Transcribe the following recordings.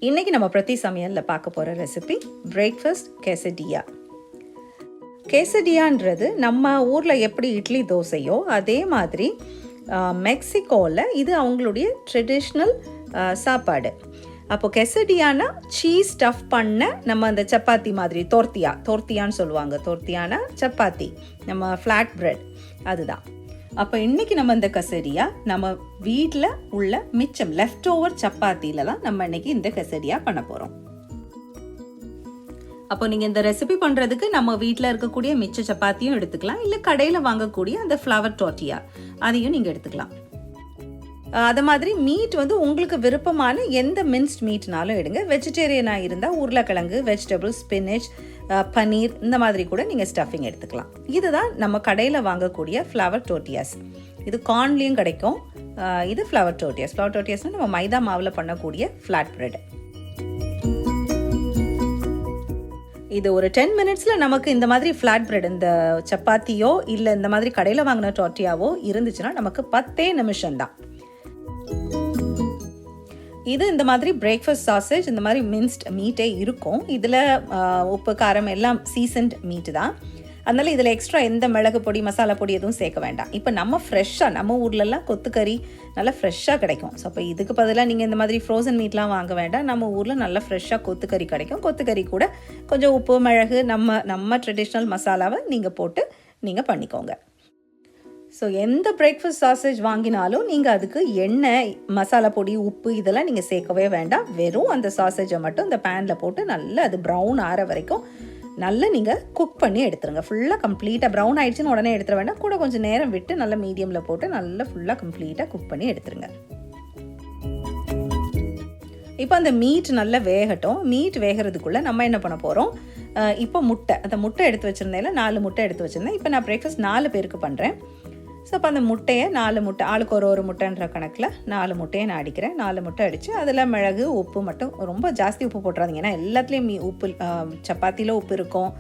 இன்றைக்கி நம்ம பிரதி சமையலில் பார்க்க போகிற ரெசிபி பிரேக்ஃபாஸ்ட் quesadilla. quesadillas நம்ம ஊரில் எப்படி இட்லி தோசையோ அதே மாதிரி மெக்சிகோவில் இது அவங்களுடைய ட்ரெடிஷ்னல் சாப்பாடு. அப்போது quesadillasனா சீஸ் ஸ்டஃப் பண்ண நம்ம அந்த சப்பாத்தி மாதிரி தோர்த்தியான்னு சொல்லுவாங்க. தோர்த்தியானா சப்பாத்தி, நம்ம ஃப்ளாட் பிரெட் அதுதான். அப்போ இன்றைக்கி நம்ம இந்த quesadilla நம்ம வீட்டில் உள்ள மிச்சம் லெஃப்ட் ஓவர் சப்பாத்தியில் தான் நம்ம இன்றைக்கி இந்த quesadilla பண்ண போகிறோம். அப்போ நீங்கள் இந்த ரெசிபி பண்ணுறதுக்கு நம்ம வீட்டில் இருக்கக்கூடிய மிச்ச சப்பாத்தியும் எடுத்துக்கலாம், இல்லை கடையில் வாங்கக்கூடிய அந்த ஃப்ளவர் tortilla அதையும் நீங்கள் எடுத்துக்கலாம். அது மாதிரி மீட் உங்களுக்கு விருப்பமான எந்த மின்ஸ்ட் மீட்னாலும் எடுங்க. வெஜிடேரியனாக இருந்தால் உருளைக்கிழங்கு, வெஜிடபிள்ஸ், ஸ்பினிச், பன்னீர் இந்த மாதிரி கூட நீங்கள் ஸ்டஃபிங் எடுத்துக்கலாம். இதுதான் நம்ம கடையில் வாங்கக்கூடிய ஃப்ளவர் tortillas. இது கார்ன்லேயும் கிடைக்கும். இது ஃப்ளவர் tortillas. ஃப்ளவர் tortillasனால் நம்ம மைதா மாவில் பண்ணக்கூடிய ஃப்ளாட் பிரெட். இது ஒரு 10 மினிட்ஸில் நமக்கு இந்த மாதிரி ஃப்ளாட் பிரெட், இந்த சப்பாத்தியோ இல்லை இந்த மாதிரி கடையில் வாங்கின tortillaவோ இருந்துச்சுன்னா நமக்கு 10 நிமிஷம் தான். இது இந்த மாதிரி பிரேக்ஃபாஸ்ட் சாசேஜ், இந்த மாதிரி மின்ஸ்ட் மீட்டே இருக்கும். இதில் உப்பு காரம் எல்லாம் சீசன்ட் மீட்டு தான். அதனால் இதில் எக்ஸ்ட்ரா எந்த மிளகு பொடி, மசாலா பொடி எதுவும் சேர்க்க வேண்டாம். இப்போ நம்ம ஃப்ரெஷ்ஷாக, நம்ம ஊர்லெலாம் கொத்துக்கறி நல்லா ஃப்ரெஷ்ஷாக கிடைக்கும். ஸோ அப்போ இதுக்கு பதிலாக நீங்கள் இந்த மாதிரி ஃப்ரோசன் மீட்லாம் வாங்க வேண்டாம். நம்ம ஊரில் நல்லா ஃப்ரெஷ்ஷாக கொத்துக்கறி கிடைக்கும். கொத்துக்கறி கூட கொஞ்சம் உப்பு, மிளகு, நம்ம ட்ரெடிஷ்னல் மசாலாவை நீங்கள் போட்டு நீங்கள் பண்ணிக்கோங்க. ஸோ எந்த பிரேக்ஃபாஸ்ட் சாசேஜ் வாங்கினாலும் நீங்கள் அதுக்கு எண்ணெய், மசாலா பொடி, உப்பு இதெல்லாம் நீங்கள் சேர்க்கவே வேண்டாம். வெறும் அந்த சாசேஜை மட்டும் இந்த பேனில் போட்டு நல்லா அது ப்ரௌன் ஆற வரைக்கும் நல்லா நீங்கள் குக் பண்ணி எடுத்துருங்க. ஃபுல்லாக கம்ப்ளீட்டாக ப்ரௌன் ஆகிடுச்சின்னு உடனே எடுத்துட வேண்டாம். கூட கொஞ்சம் நேரம் விட்டு நல்லா மீடியமில் போட்டு நல்லா ஃபுல்லாக கம்ப்ளீட்டாக குக் பண்ணி எடுத்துருங்க. இப்போ அந்த மீட் நல்லா வேகட்டும். மீட் வேகிறதுக்குள்ளே நம்ம என்ன பண்ண போகிறோம், இப்போ அந்த முட்டை எடுத்து வச்சுருந்தேன், 4 முட்டை எடுத்து வச்சுருந்தேன். இப்போ நான் பிரேக்ஃபாஸ்ட் 4 பேருக்கு பண்ணுறேன். ஸோ அப்போ அந்த முட்டையை 4 முட்டை, ஆளுக்கு ஒரு முட்டைன்ற கணக்கில் 4 முட்டையை நான் அடிக்கிறேன். 4 முட்டை அடித்து அதில் மிளகு, உப்பு மட்டும், ரொம்ப ஜாஸ்தி உப்பு போட்டுறாதீங்க. ஏன்னா எல்லாத்துலேயும் உப்பு, சப்பாத்தியில் உப்பு இருக்கும்,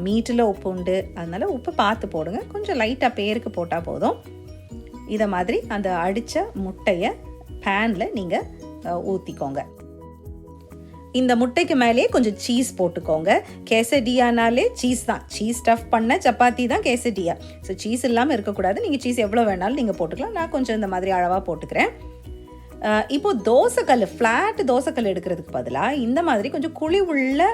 மீட்டில் உப்பு உண்டு. அதனால் உப்பு பார்த்து போடுங்க. கொஞ்சம் லைட்டாக பேருக்கு போட்டால் போதும். இதை மாதிரி அந்த அடித்த முட்டையை பேனில் நீங்கள் ஊற்றிக்கோங்க. இந்த முட்டைக்கு மேலேயே கொஞ்சம் சீஸ் போட்டுக்கோங்க. quesadillasனாலே சீஸ் தான். சீஸ் ஸ்டஃப் பண்ண சப்பாத்தி தான் quesadilla. ஸோ சீஸ் இல்லாமல் இருக்கக்கூடாது. நீங்கள் சீஸ் எவ்வளோ வேணாலும் நீங்கள் போட்டுக்கலாம். நான் கொஞ்சம் இந்த மாதிரி அளவாக போட்டுக்கிறேன். இப்போது தோசைக்கல், ஃப்ளாட் தோசைக்கல் எடுக்கிறதுக்கு பதிலாக இந்த மாதிரி கொஞ்சம் குழி உள்ள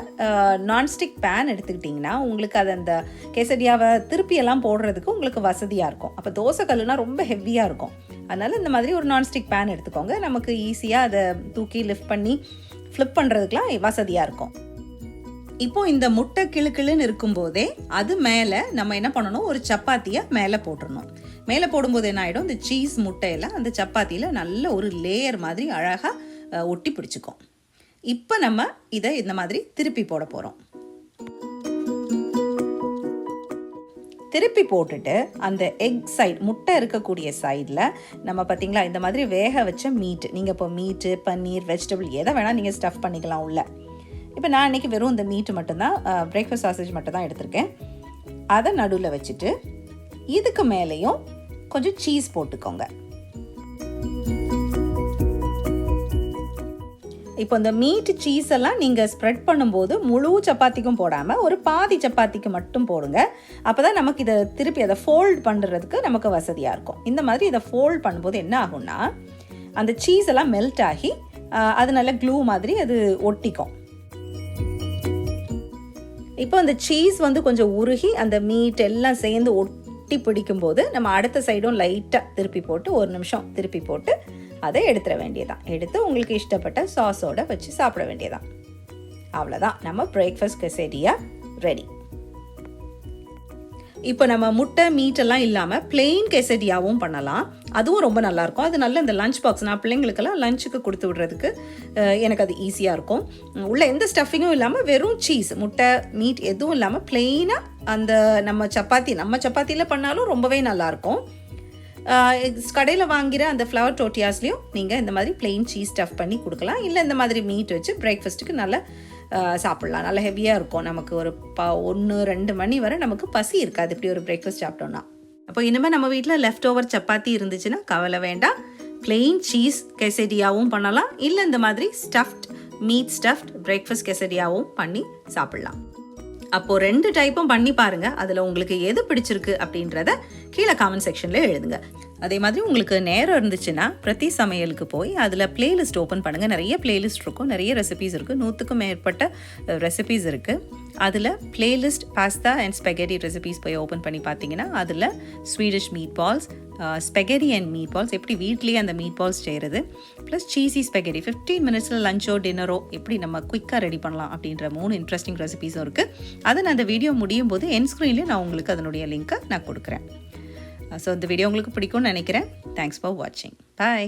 நான்ஸ்டிக் பேன் எடுத்துக்கிட்டிங்கன்னா உங்களுக்கு அது அந்த quesadillaவை திருப்பியெல்லாம் போடுறதுக்கு உங்களுக்கு வசதியாக இருக்கும். அப்போ தோசைக்கல்லுனா ரொம்ப ஹெவியாக இருக்கும். அதனால் இந்த மாதிரி ஒரு நான்ஸ்டிக் பேன் எடுத்துக்கோங்க. நமக்கு ஈஸியாக அதை தூக்கி லிஃப்ட் பண்ணி ஃப்ளிப் பண்ணுறதுக்கெலாம் வசதியாக இருக்கும். இப்போது இந்த முட்டை கிளுக்கிளுன்னு இருக்கும்போதே அது மேலே நம்ம என்ன பண்ணணும், ஒரு சப்பாத்தியை மேலே போட்டுடணும். மேலே போடும்போது என்ன ஆகிடும், இந்த சீஸ் முட்டையெல்லாம் அந்த சப்பாத்தியில் நல்ல ஒரு லேயர் மாதிரி அழகாக ஒட்டி பிடிச்சிக்கும். இப்போ நம்ம இதை இந்த மாதிரி திருப்பி போட போகிறோம். திருப்பி போட்டுட்டு அந்த எக் சைடு, முட்டை இருக்கக்கூடிய சைடில் நம்ம பார்த்திங்களா இந்த மாதிரி வேக வச்ச மீட்டு, நீங்கள் இப்போ மீட்டு, பன்னீர், வெஜிடபிள் எதை வேணால் நீங்கள் ஸ்டஃப் பண்ணிக்கலாம் உள்ள. இப்போ நான் இன்றைக்கி வெறும் இந்த மீட்டு மட்டும்தான், பிரேக்ஃபாஸ்ட் சாசேஜ் மட்டும் தான் எடுத்திருக்கேன். அதை நடுவில் வச்சுட்டு இதுக்கு மேலேயும் கொஞ்சம் சீஸ் போட்டுக்கோங்க. இப்போ இந்த மீட் சீஸ் எல்லாம் நீங்கள் ஸ்ப்ரெட் பண்ணும்போது முழு சப்பாத்திக்கும் போடாமல் ஒரு பாதி சப்பாத்திக்கு மட்டும் போடுங்க. அப்போ தான் நமக்கு இதை திருப்பி அதை ஃபோல்ட் பண்ணுறதுக்கு நமக்கு வசதியாக இருக்கும். இந்த மாதிரி இதை ஃபோல்ட் பண்ணும்போது என்ன ஆகும்னா அந்த சீஸ் எல்லாம் மெல்ட் ஆகி அது நல்ல க்ளூ மாதிரி அது ஒட்டிக்கும். இப்போ அந்த சீஸ் கொஞ்சம் உருகி அந்த மீட் எல்லாம் சேர்ந்து ஒட்டி பிடிக்கும்போது நம்ம அடுத்த சைடும் லைட்டாக திருப்பி போட்டு 1 நிமிஷம் திருப்பி போட்டு அதை எடுத்துட வேண்டியதான். எடுத்து உங்களுக்கு இஷ்டப்பட்ட சாஸோடு வச்சு சாப்பிட வேண்டியதான். அவ்வளோதான், நம்ம பிரேக்ஃபாஸ்ட் quesadilla ரெடி. இப்போ நம்ம முட்டை, மீட்டெல்லாம் இல்லாமல் பிளெயின் quesadillaவும் பண்ணலாம். அதுவும் ரொம்ப நல்லாயிருக்கும். அது நல்ல இந்த லஞ்ச் பாக்ஸ், நான் பிள்ளைங்களுக்கெல்லாம் லஞ்சுக்கு கொடுத்து விடுறதுக்கு எனக்கு அது ஈஸியாக இருக்கும். உள்ள எந்த ஸ்டஃபிங்கும் இல்லாமல் வெறும் சீஸ், முட்டை, மீட் எதுவும் இல்லாமல் பிளெயினாக அந்த நம்ம சப்பாத்தியில் பண்ணாலும் ரொம்பவே நல்லாயிருக்கும். கடையில் வாங்கிற அந்த ஃப்ளவர் tortillasலையும் நீங்கள் இந்த மாதிரி பிளெயின் சீஸ் ஸ்டஃப் பண்ணி கொடுக்கலாம். இல்லை இந்த மாதிரி மீட் வச்சு பிரேக்ஃபாஸ்ட்டுக்கு நல்லா சாப்பிட்லாம். நல்லா ஹெவியாக இருக்கும். நமக்கு ஒரு 1-2 மணி வரை நமக்கு பசி இருக்காது இப்படி ஒரு பிரேக்ஃபாஸ்ட் சாப்பிட்டோன்னா. அப்போ இனிமேல் நம்ம வீட்டில் லெஃப்ட் ஓவர் சப்பாத்தி இருந்துச்சுன்னா கவலை வேண்டாம். பிளெயின் சீஸ் quesadillaவும் பண்ணலாம். இல்லை இந்த மாதிரி ஸ்டஃப்ட் மீட் ஸ்டஃப்ட் பிரேக்ஃபாஸ்ட் கெசடியாவும் பண்ணி சாப்பிட்லாம். அப்போது 2 டைப்பும் பண்ணி பாருங்கள். அதில் உங்களுக்கு எது பிடிச்சிருக்கு அப்படின்றத கீழே காமெண்ட் செக்ஷனில் எழுதுங்க. அதே மாதிரி உங்களுக்கு நேரம் இருந்துச்சுன்னா பிரதி சமையலுக்கு போய் அதில் பிளேலிஸ்ட் ஓப்பன் பண்ணுங்கள். நிறைய பிளேலிஸ்ட் இருக்கும், நிறைய ரெசிபீஸ் இருக்குது, 100க்கும் மேற்பட்ட ரெசிபீஸ் இருக்குது. அதில் playlist pasta and spaghetti recipes போய் ஓப்பன் பண்ணி பார்த்தீங்கன்னா அதில் Swedish meat balls, spaghetti and meat balls எப்படி வீட்லேயே அந்த மீட் பால்ஸ் செய்கிறது, ப்ளஸ் சீஸி ஸ்பெகட்டி 15 மினிட்ஸில் லஞ்சோ டின்னரோ எப்படி நம்ம குயிக்காக ரெடி பண்ணலாம் அப்படின்ற 3 இன்ட்ரெஸ்டிங் ரெசிபீஸும் இருக்குது. அதை நான் அந்த வீடியோ முடியும் போது என் ஸ்க்ரீன்லேயே நான் உங்களுக்கு அதனுடைய லிங்க்கை நான் கொடுக்குறேன். ஸோ இந்த வீடியோ உங்களுக்கு பிடிக்கும்னு நினைக்கிறேன். தேங்க்ஸ் ஃபார் வாட்சிங். பாய்.